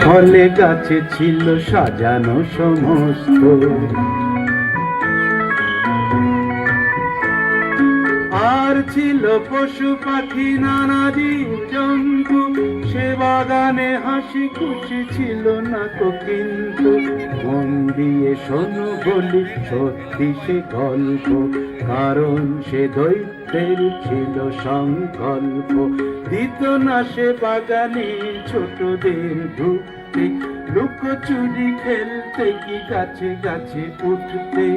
ফলে গাছে ছিল সাজানো সমস্ত, আর ছিল পশু পাখি নানা জীব জন্তু। সে বাগানে হাসি খুশি ছিল না তো কিন্তু। মন দিয়ে শোনো বলি সত্যি সে গল্প, কারণ সে দৈত্যের ছিল সংকল্প। দিত না সে বাগানে ছোটদের ঢুকতে, লুকোচুরি খেলতে কি গাছে গাছে উঠতে।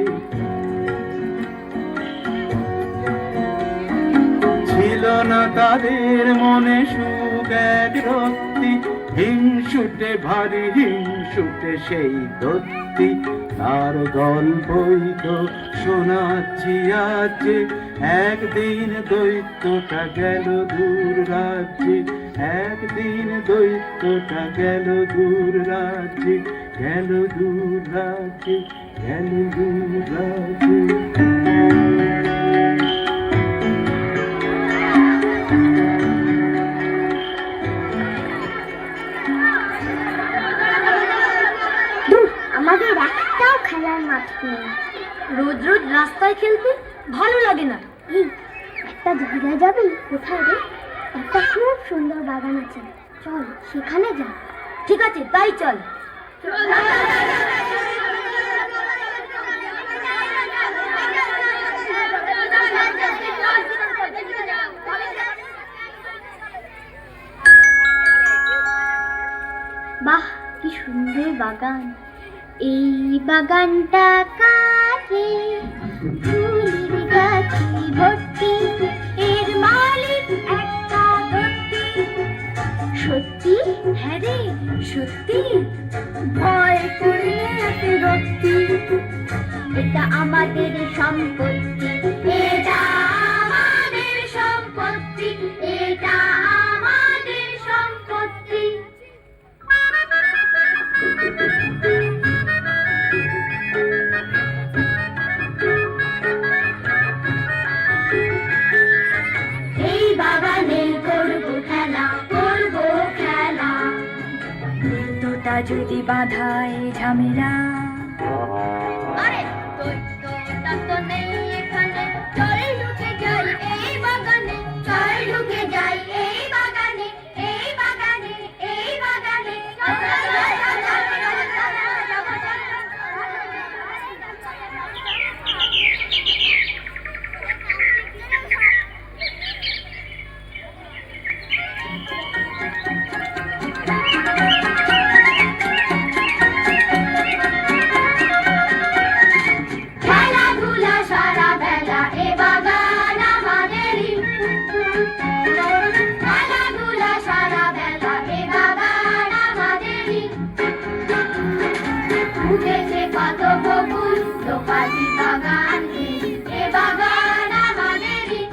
ছিল না তাদের মনে সুখ এক রক্তি, হিংসুটে ভারী হিংসুটে সেই দত্তি। তার গল্পই তো শোনাচ্ছি আজকে, একদিন দৈত্যটা গেল দূর রাজ্যে, একদিন দৈত্যটা গেল দূর রাজ্যে, গেল দূর রাজ্যে, গেল দূর রাজ্যে। আমাদের একটাও খেলার মাঠ নেই, রোজ রোজ রাস্তায় খেলতে ভালো লাগে না। একটা জায়গায় যাবি? কোথায় রে? একটা খুব সুন্দর বাগান আছে, চল সেখানে যা। ঠিক আছে, তাই চল। বাহ, কি সুন্দর বাগান! এই বাগানটা কাছে ফুলের গাছে ভর্তি, এর মালিক একটা ধরতি। সত্যি? হ্যাঁ রে সত্যি, ভয় করলে এত রক্তি। এটা আমাদের সম্পত্তি, এটা আমাদের সম্পত্তি, এটা আমাদের সম্পত্তি। এই বাগানে করবো খেলা, করবো খেলা। দৈত্যটা যদি বাধায় ঝামেলা, আরে দৈত্যটা তো নেই এখানে, চল ঢুকে যাই এই বাগানে, চল ঢুকে যাই এই বাগানে, এই বাগানে, এই বাগানে। খেলাধুলা সারা বেলা এ বাগান আমাদেরই, খেলাধুলা সারা বেলা এ বাগান আমাদেরই। উঠেছে কত বকুল দোপাজি বাগান, এ বাগান আমাদেরই।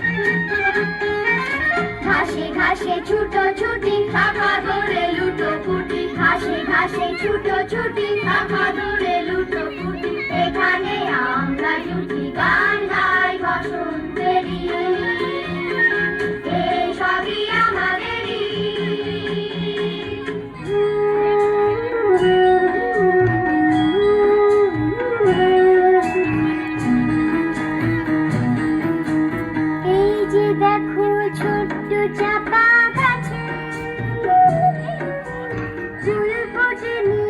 ঘাসে ঘাসে ছুটো ছুটি, শাখা ধরে লুটো ফুটি, ঘাসে ঘাসে ছুটো ছুটি, শাখা ধরে লুটো ফুটি। এখানে আমরা জুটি গান গাই বসন্তেরই, এসবই আমাদেরই। এই যে দেখো ছোট্ট চাপা গাছে, ফুল ফোটেনি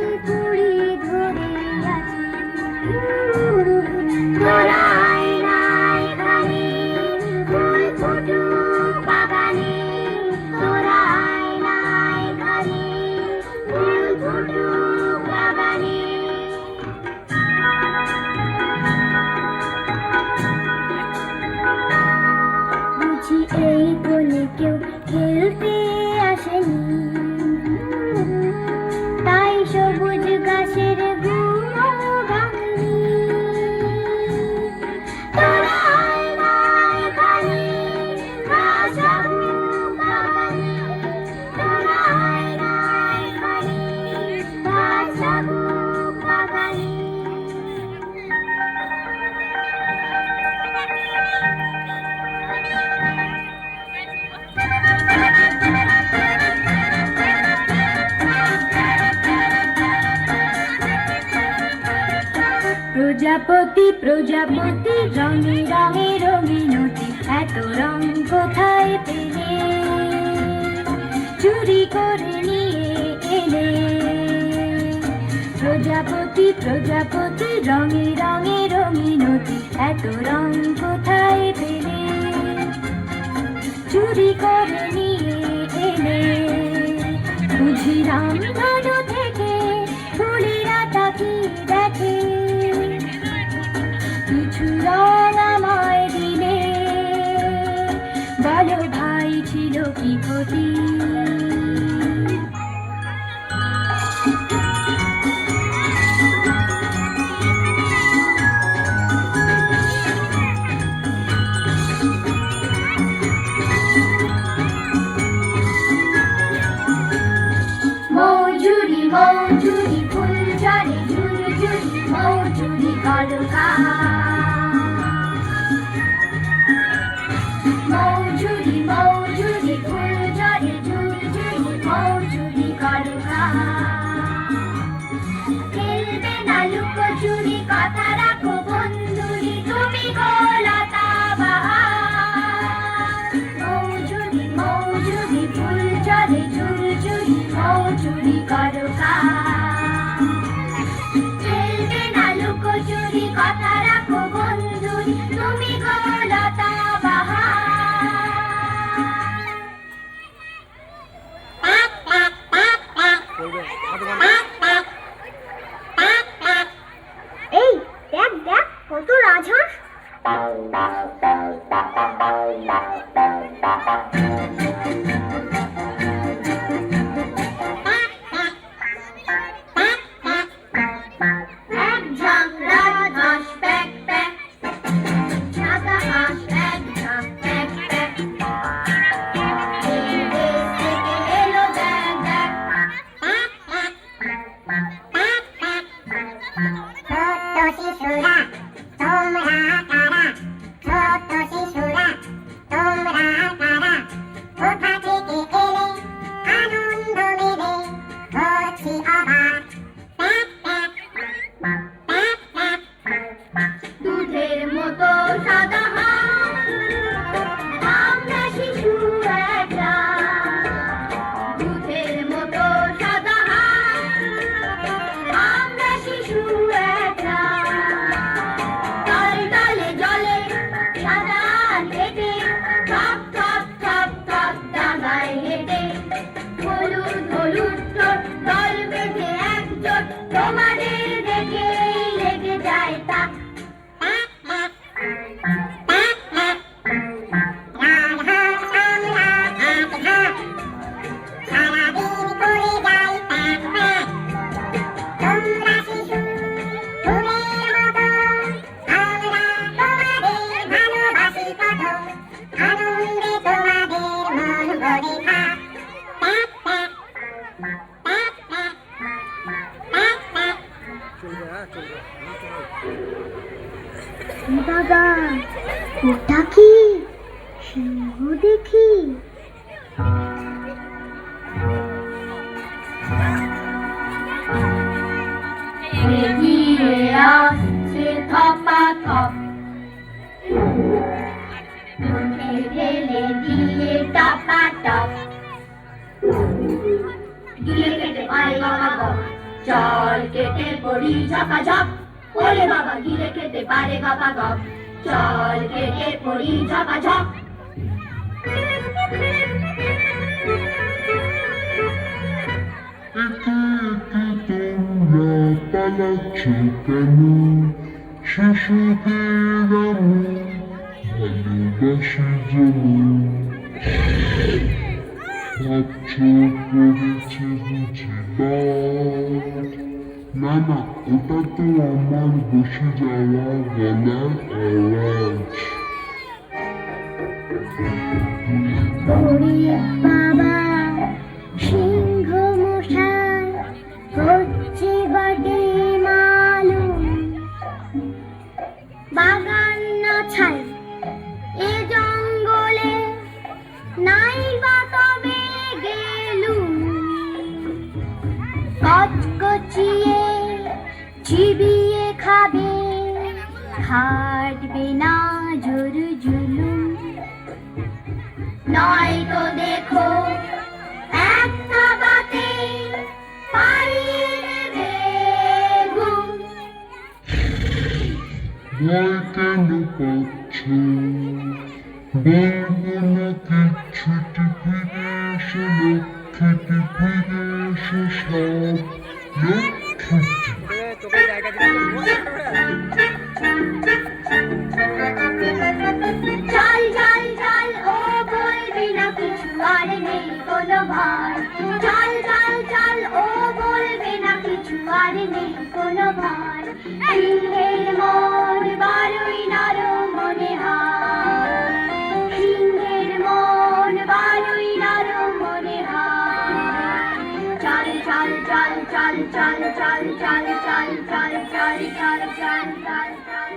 প্রজাপতি প্রজাপতি রঙে রঙে রঙিনতি এত রং কোথায় পেলে চুরি করে নিয়ে এলে প্রজাপতি প্রজাপতি রঙে রঙে রঙিনতি এত রং কোথায় পেলে চুরি করে নিয়ে এলে বুঝি রামধনু থেকে ফুলেরা তাকিয়ে দেখে কিছু রং আমায় দিলে বলো ভাই ছিল কি ক্ষতি মৌজুরি মৌজুরি ফুল ঝরে ঝুরি ঝুরি মৌজুরি করো মৌজুরি মৌজুরি ফুল ঝরে ঝুরি ঝুরি মৌজুরি করো খেলবে না লুকোচুরি কথা রাখো বন্ধুরি তুমি গোলতা বাহার মৌজুরি মৌজুরি ফুল ঝরে ঝুরি ঝুরি মৌজুরি করো খেলবে না লুকোচুরি কথা রাখো বন্ধুরি তুমি গোলতা বাহার এই দেখ দেখ কত রাজহাঁস এক ঝাঁক রাজহাঁস প্যাক প্যাক সাদা হাঁস এক ঝাঁক প্যাক প্যাক এই দেশ থেকে এলো দেখ দেখ ছোট শিশুরা তোমরা কারা ছোট শিশুরা তোমরা কারা কোথা থেকে এলে আনন্দ মেলে হচ্ছি অবাক দুধের মতো সাদা হাঁস আমরা শিশু একটা দুধের মতো সাদা হাঁস আমরা শিশু একটা তল তলে জলে সাদা হেঁটে থপ থপ থপ থপ ডাঙায় হেঁটে হলুদ হলুদ ঠোঁট দল বেঁধে একজোট তোমাদের দেখেই লেগে যায় তা রাজহাঁস আমরা এক ঘাট সারাদিন করে যাই প্যাক প্যাক তোমরা শিশু ফুলের মতো আমরা তোমাদের ভালোবাসি কত আনন্দে তোমাদের মন ভরে থাক pack pack pack pack pack pack দাদা ওটা কি সিংহ দেখি এগিয়ে আসছে থপা থপ মুখে ঢেলে দিয়ে টপা টপ গিলে কেটে পায়ে বাবা গপ চল কেটে পড়ি ঝপাঝপ ওরে বাবা গিলে খেতে পারে বাবা গপ চল কেটে পড়ি ঝপাঝপ তোমরা পালাচ্ছ কেন শিশুদের আমি ভালোবাসি যেমন ভাবছ করেছে বুঝি বাদ। না না ওটা তো আমার বসে যাওয়া গলার আওয়াজ ওরে বাবা সিংহ মশাই হচ্ছে বটে মালুম বাগান না ছাই এ জঙ্গলে নাই বা তবে গেলুম কচকচিয়ে চিবিয়ে খাবে খাটবে না জোর জুলুম, নয়তো দেখো একটা বাতে পাড়িয়ে নেবে ঘুম। ভয় কেন পাচ্ছ? বলবো না কিচ্ছুটি, ফিরে এসো লক্ষ্মীটি, ফিরে এসো সব লক্ষ্মীটি। চল চল চল ও বলবি না কিছু আর নেই কোনো ভয়, চল চল চল ও বলবি না কিছু আর নেই কোনো ভয়। সিংহের মন বড়ই নরম মনে হয়, সিংহের মন বড়ই নরম মনে হয়। চল চল চল চল চল চল চল চল চল চল চল চল চল চল।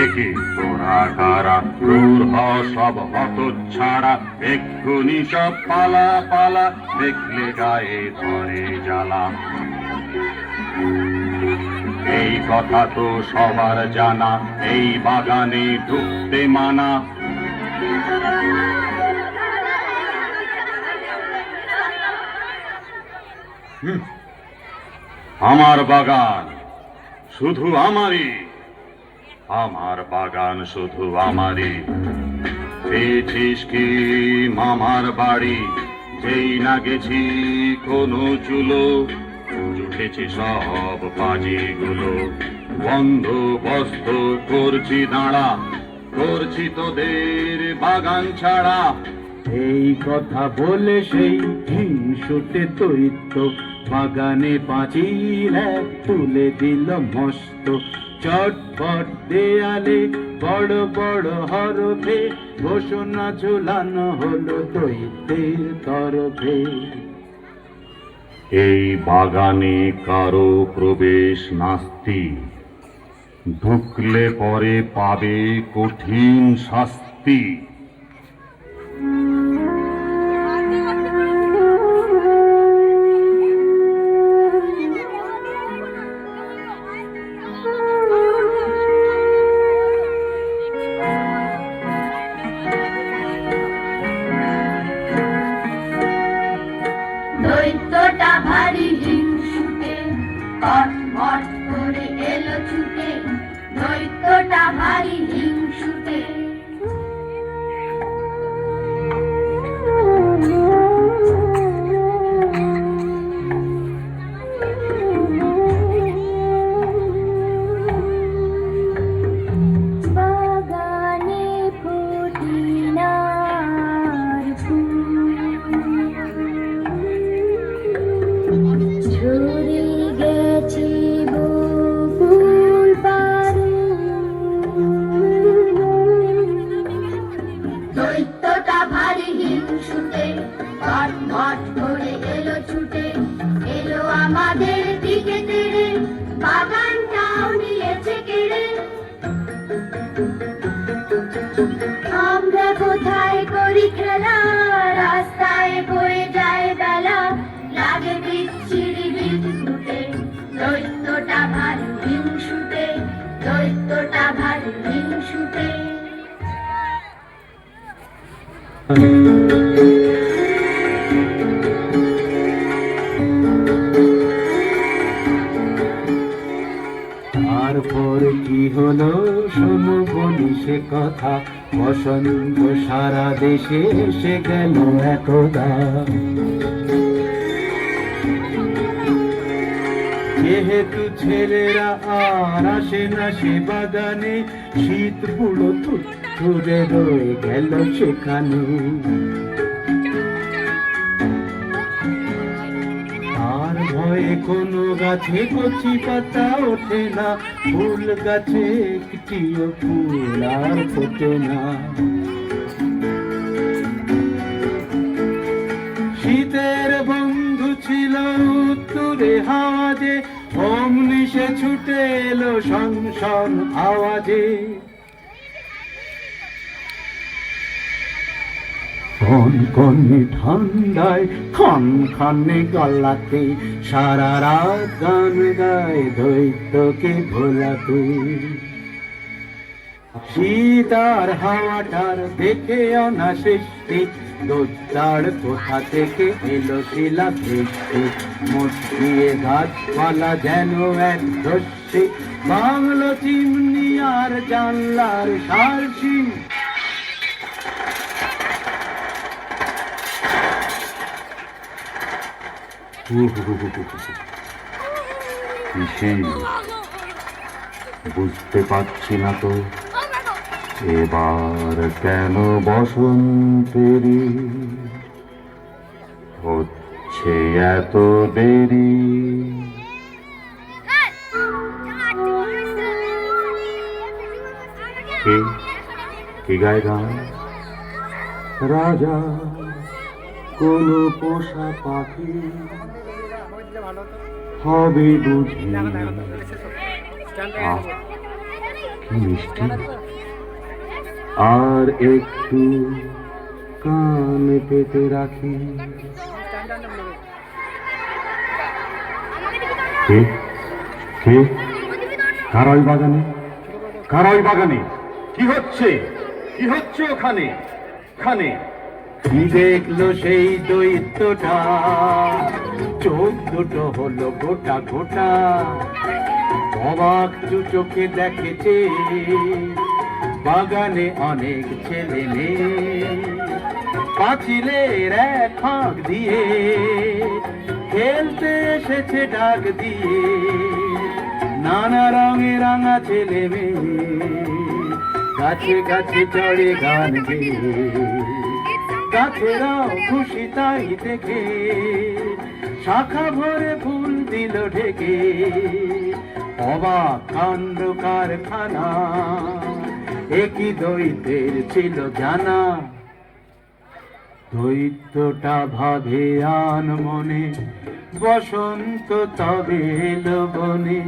একি তোরা কারা, ক্রূর হ সব হত ছাড়া, এক্ষুনি সব পালা পালা, দেখলে গায়ে ধরে জ্বালা। এই কথা তো সবার জানা, এই বাগানে ঢুকতে মানা। আমার বাগান শুধু আমারই, আমার বাগান শুধু আমারই। পেয়েছিস কি মামার বাড়ি, যেই না গেছি কোনো চুলো, উঠেছি সব বাজিগুলো। বন্দোবস্ত করছি দাঁড়া, করছি তোদের বাগান ছাড়া। এই কথা বলে সেই হিংসুটে দৈত্য বাগানে পাঁচিল এক তুলে দিল মস্ত। চটপট দেয়ালে বড় বড় হরফে ঘোষণা ঝুলানো হলো দৈত্যের তরফে। এই বাগানে কারো প্রবেশ নাস্তি, ঢুকলে পরে পাবে কঠিন শাস্তি। দৈত্যটা ভারী হিংসুটে, কটমট করে এলো ছুটে, দৈত্যটা ভারী হিংসুটে। বাগানে ফটিনার ফুল ঝরে গেছে বকুল পারুল। দৈত্যটা ভারী হিংসুটে, কটমট করে এলো ছুটে, এলো আমাদের দিকে তেড়ে, বাগানটাও নিয়েছে কেড়ে। আমরা কোথায় করি খেলা, রাস্তায় বয়ে যায় বেলা, লাগে বিচ্ছিরি বিদ্যুটে, দৈত্যটা ভারী হিংসুটে, দৈত্যটা ভারী হিংসুটে। তারপর কি হলো শোনো বলি সে কথা, বসন্ত সারা দেশে এসে গেল একদা। যেহেতু ছেলেরা আর আসে না সে বাগানে, শীত পুরো থুরে রয়ে গেল সেখানে। আর ভয়ে কোনো গাছে কচি পাতা ওঠে না, ফুল গাছে একটিও ফুল আর ফোটে না। শীতের বন্ধু ছিল উত্তরে হাওয়াজে, অমনি সে ছুটে এলো সংসন আওয়াজে। কনকনে ঠান্ডায় খনখনে গলাতে সারা রাত গান গায় দৈত্যকে ভোলাতে। শীতার হাওয়াটার দেখে অনাসৃষ্টি, দোতার কোথা থেকে এলো শিলা সৃষ্টি। মুসিয়ে গাছপালা যেন এক দস্যি, বাংলো চিমনি আর জানলার সারসি। বুঝতে পারছি না তো এবার কেন বসন্তেরই হচ্ছে এত দেরি। কে গায় গান? রাজা কোন পোষা পাখি হবে বুঝি। কি মিষ্টি, আর একটু কান পেতে রাখি। কে কে কার ওই বাগানে? কার ওই বাগানে? কি হচ্ছে? কি হচ্ছে ওখানে? ওখানে কি দেখলো সেই দৈত্যটা? চোখ দুটো হলো গোটা গোটা, অবাক চোখে দেখেছে বাগানে অনেক ছেলে মেয়ে। পাঁচিলের এক ফাঁক দিয়ে খেলতে এসেছে ডাক দিয়ে, নানা রঙে রাঙা ছেলে মেয়ে গাছে গাছে চড়ে গান গেয়ে। গাছেরাও খুশি তাই দেখে, শাখা ভরে ফুল দিল ঢেকে। অবাক কাণ্ড কারখানা, একই দৈত্যের ছিল জানা। দৈত্যটা ভাবে আন মনে, বসন্ত তবে এলো বনে।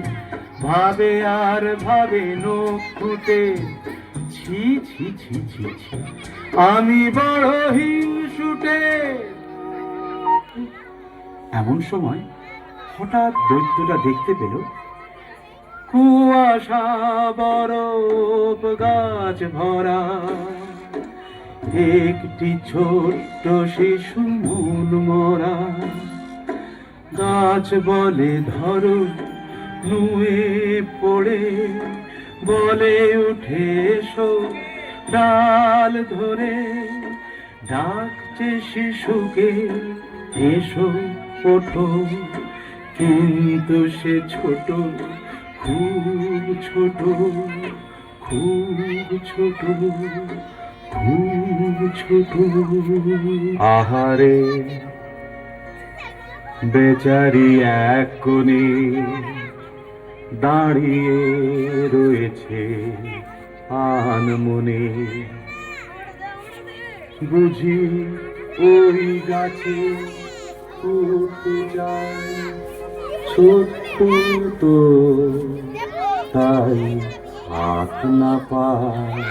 ভাবে আর ভাবে নখ ফুটে, ছি ছি ছি ছি ছি আমি বড় হিংসুটে। এমন সময় হঠাৎ দৈত্যটা দেখতে পেল কুয়াশা বরফ গাছ ভরা, একটি ছোট্ট শিশু মন মরা। গাছ বলে ধরো, নুয়ে পড়ে বলে উঠে এসো, ডাল ধরে ডাকছে শিশুকে এসো ওঠো। কিন্তু সে ছোট, খুব ছোট, খুব ছোট, খুব ছোট। আহারে বেচারি এক কোণে দাঁড়িয়ে রয়েছে আনমনে। বুঝি ওই গাছে উঠতে যায় ছোট্ট তো, তাই হাত না পায়।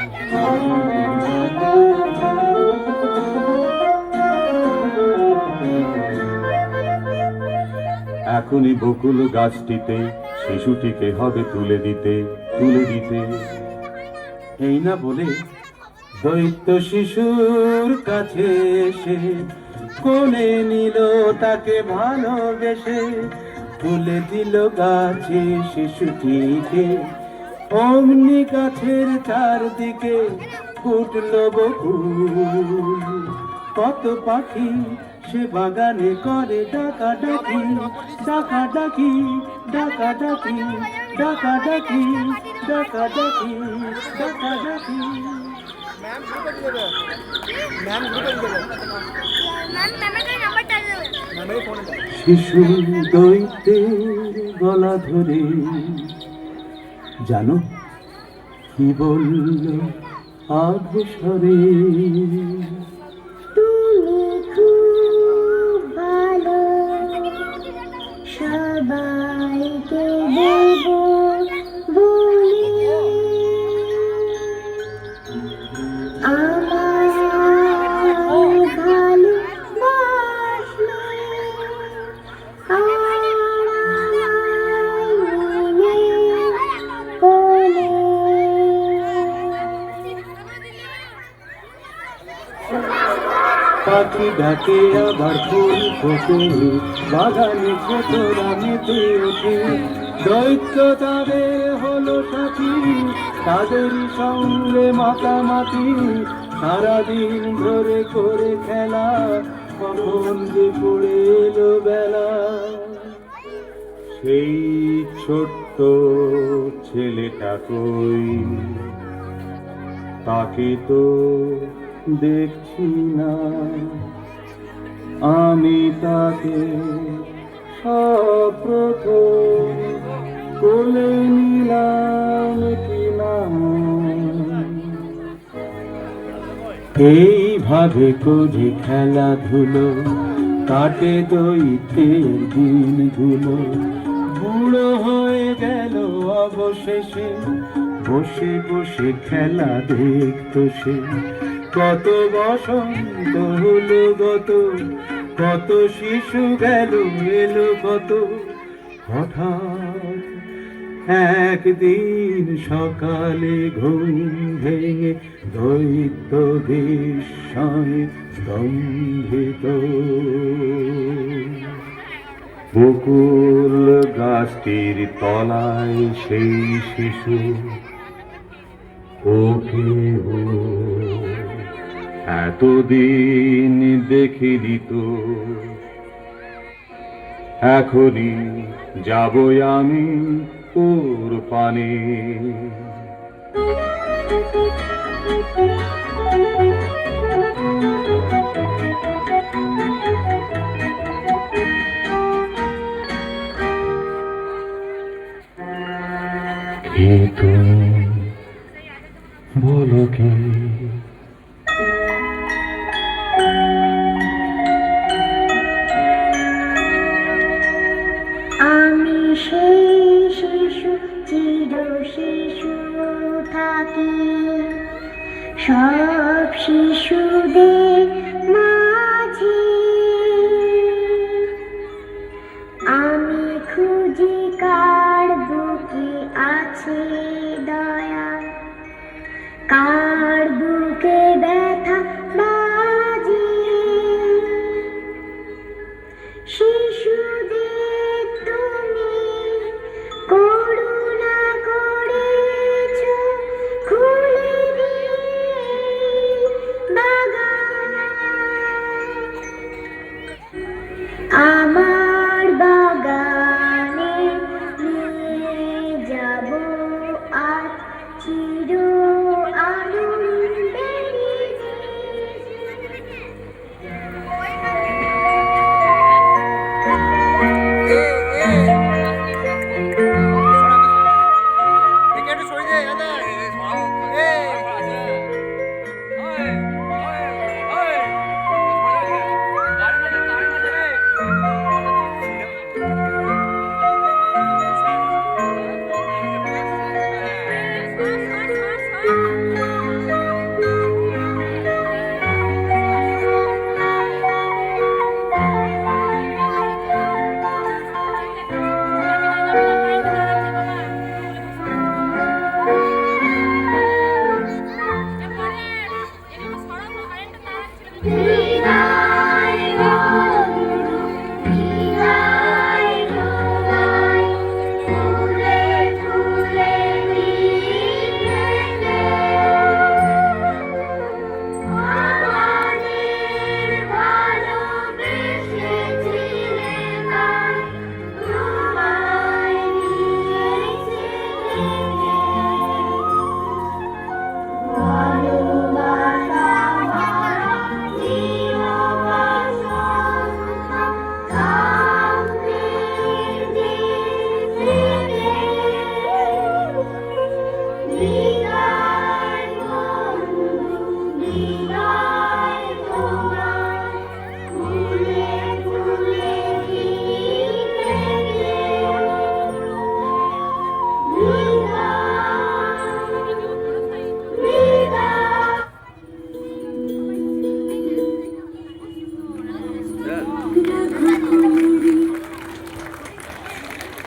এখনই বকুল গাছটিতে শিশুটিকে হবে তুলে দিতে, তুলে দিতে। এই না বলে দৈত্য শিশুর কাছে এসে কোলে নিল তাকে ভালোবেসে। তুলে দিল গাছে শিশুটিকে, অমনি গাছের চারদিকে ফুটল বকুল। কত পাখি সে বাগানে করে ডাকা ডাকি, ডাকা ডাকি, ডাকা ডাকি, ডাকা ডাকি, ডাকা ডাকি, ডাকা ডাকি। শিশু দৈত্যের গলা ধরে জানো কি বলল আধস্বরে? তুমি খুব ভালো, সবাইকে দেব বলে। আমার পাখি ডাকে আবার ফুল ফোটে, বাগানে ছোটরা মেতে ওঠে। দৈত্য তাদের হলো সাথী, তাদেরই সঙ্গে মাতামাতি, সারাদিন ধরে করে খেলা, কখন যে পড়ে এলো বেলা। সেই ছোট্ট ছেলেটা কই, তাকে তো দেখছি না, আমি তাকে সপ্রথম কোলে নিলাম কিনা। এইভাবে করে খেলাধুলো কাটে দৈত্যের দিনগুলো। বুড়ো হয়ে গেল অবশেষে, বসে বসে খেলা দেখতো সে। কত বসন্ত হলো গত, কত শিশু গেল এলো কত। হঠাৎ একদিন সকালে ঘুম ভেঙে দৈত্য বিস্ময়ে স্তম্ভিত। বকুল গাছটির তলায় সেই শিশু, ওকে ও এতদিন দেখিনি তো। এখনই যাবই আমি তোর পানে। কে তুমি বলো কি? আমি সেই শিশু, চির শিশু থাকি, সব শিশুদের মাঝে। আমি খুঁজি কার বুকে আছে দয়া, কার বুকে ব্যথা বাজে। শিশুদের তুমি করুণা করেছ, খুলে দিয়ে বাগান। আমার বাগানে নিয়ে যাব আজ চির আনন্দের বিদায় বন্ধু।